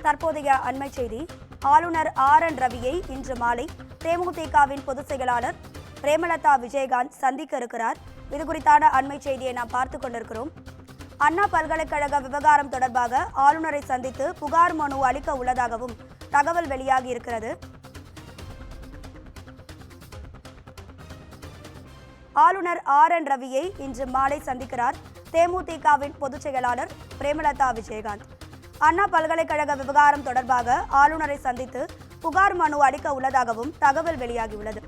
தற்போதைய அண்மை செய்தி. ஆளுநர் RN ரவியை இன்று மாலை தேமுதிகவின் பொதுச் செயலாளர் பிரேமலதா விஜயகாந்த் சந்திக்க இருக்கிறார். இது குறித்தான அண்மை செய்தியை நாம் பார்த்துக் கொண்டிருக்கிறோம். அண்ணா பல்கலைக்கழக விவகாரம் தொடர்பாக ஆளுநரை சந்தித்து புகார் மனு அளிக்க உள்ளதாகவும் தகவல் வெளியாகி இருக்கிறது. ஆளுநர் RN ரவியை இன்று மாலை சந்திக்கிறார் தேமுதிகவின் பொதுச் செயலாளர் பிரேமலதா விஜயகாந்த். அண்ணா பல்கலைக்கழக விவகாரம் தொடர்பாக ஆளுநரை சந்தித்து புகார் மனு அளிக்க உள்ளதாகவும் தகவல் வெளியாகியுள்ளது.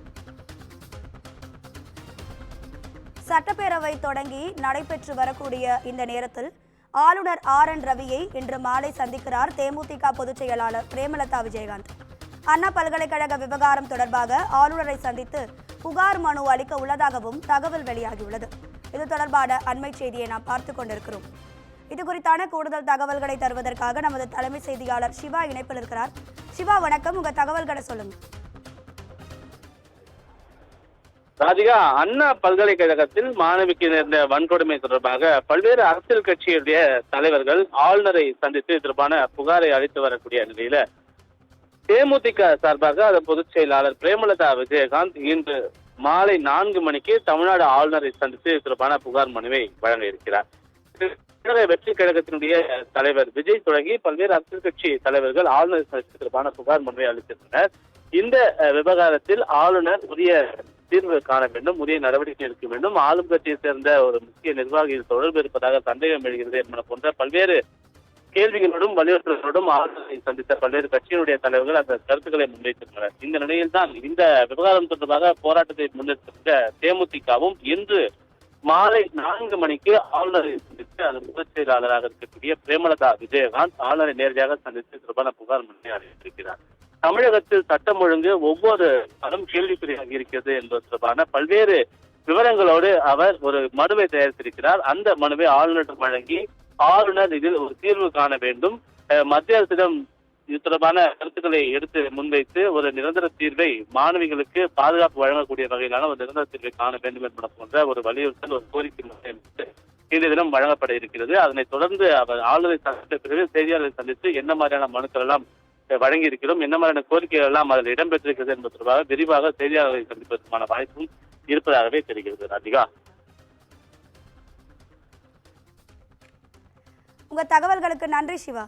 சட்டப்பேரவை தொடங்கி நடைபெற்று வரக்கூடிய இந்த நேரத்தில் ஆளுநர் RN ரவியை இன்று மாலை சந்திக்கிறார் தேமுதிக பொதுச் செயலாளர் பிரேமலதா விஜயகாந்த். அண்ணா பல்கலைக்கழக விவகாரம் தொடர்பாக ஆளுநரை சந்தித்து புகார் மனு அளிக்க உள்ளதாகவும் தகவல் வெளியாகியுள்ளது. இது தொடர்பான அண்மை செய்தியை நாம் பார்த்துக் கொண்டிருக்கிறோம். இது குறித்தான கூடுதல் தகவல்களை தருவதற்காக நமது தலைமை செய்தியாளர் சிவா இணைப்பில் இருக்கிறார். சிவா, வணக்கம். உங்க தகவல்களை சொல்லுங்க. ராதிகா, அண்ணா பல்கலைக்கழகத்தில் மாணவிக்கு நேர்ந்த வன்கொடுமை தொடர்பாக பல்வேறு அரசியல் கட்சியுடைய தலைவர்கள் ஆளுநரை சந்தித்து தொடர்பான புகாரை அளித்து வரக்கூடிய நிலையில தேமுதிக சார்பாக அதன் பொதுச் செயலாளர் பிரேமலதா விஜயகாந்த் இன்று மாலை 4 மணிக்கு தமிழ்நாடு ஆளுநரை சந்தித்து தொடர்பான புகார் மனுவை வழங்க இருக்கிறார். வெற்றி கழகத்தினுடைய தலைவர் விஜய் தொடங்கி பல்வேறு அரசியல் கட்சி தலைவர்கள் ஆளுநரை சந்தித்து தொடர்பான புகார் மனுவை அளித்திருந்தனர். இந்த விவகாரத்தில் ஆளுநர் உரிய தீர்வு காண வேண்டும், உரிய நடவடிக்கை எடுக்க வேண்டும், ஆளும் கட்சியை சேர்ந்த ஒரு முக்கிய நிர்வாகிகள் தொடர்பு இருப்பதாக சந்தேகம் எழுகிறது என்பன போன்ற பல்வேறு கேள்விகளோடும் வலியுறுத்தல்களோடும் ஆளுநரை சந்தித்த பல்வேறு கட்சியினுடைய தலைவர்கள் அந்த கருத்துக்களை முன்வைத்திருந்தனர். இந்த நிலையில்தான் இந்த விவகாரம் தொடர்பாக போராட்டத்தை முன்னெடுத்திருந்த தேமுதிகவும் இன்று மாலை 4 மணிக்கு ஆளுநரை சந்தித்து அதன் பொதுச் செயலாளராக இருக்கக்கூடிய பிரேமலதா விஜயகாந்த் ஆளுநரை நேரடியாக சந்தித்து தொடர்பான புகார் மனுவை அளித்திருக்கிறார். தமிழகத்தில் சட்டம் ஒழுங்கு ஒவ்வொரு பலம் கேள்விக்குறியாகி இருக்கிறது என்பது தொடர்பான பல்வேறு விவரங்களோடு அவர் ஒரு மனுவை தயாரித்திருக்கிறார். அந்த மனுவை ஆளுநரிடம் வழங்கி ஆளுநர் இதில் ஒரு தீர்வு காண வேண்டும், மத்திய அரசிடம் இது தொடர்பான கருத்துக்களை எடுத்து முன்வைத்து ஒரு நிரந்தர தீர்வை மாணவிகளுக்கு பாதுகாப்பு வழங்கக்கூடிய வகையிலான ஒரு நிரந்தர தீர்வை காண வேண்டும் என்பது போன்ற ஒரு வலியுறுத்தல், ஒரு கோரிக்கை இந்த தினம் வழங்கப்பட இருக்கிறது. அதனைத் தொடர்ந்து அவர் ஆளுநரை சந்தித்த பிறகு செய்தியாளர்களை சந்தித்து என்ன மாதிரியான மனுக்கள் எல்லாம் வழங்கி இருக்கிறோம், என்ன மாதிரியான கோரிக்கைகள் எல்லாம் அதில் இடம்பெற்றிருக்கிறது என்பது தொடர்பாக விரிவாக செய்தியாளர்களை சந்திப்பதற்கான வாய்ப்பும் இருப்பதாகவே தெரிகிறது. ராதிகா, உங்க தகவல்களுக்கு நன்றி சிவா.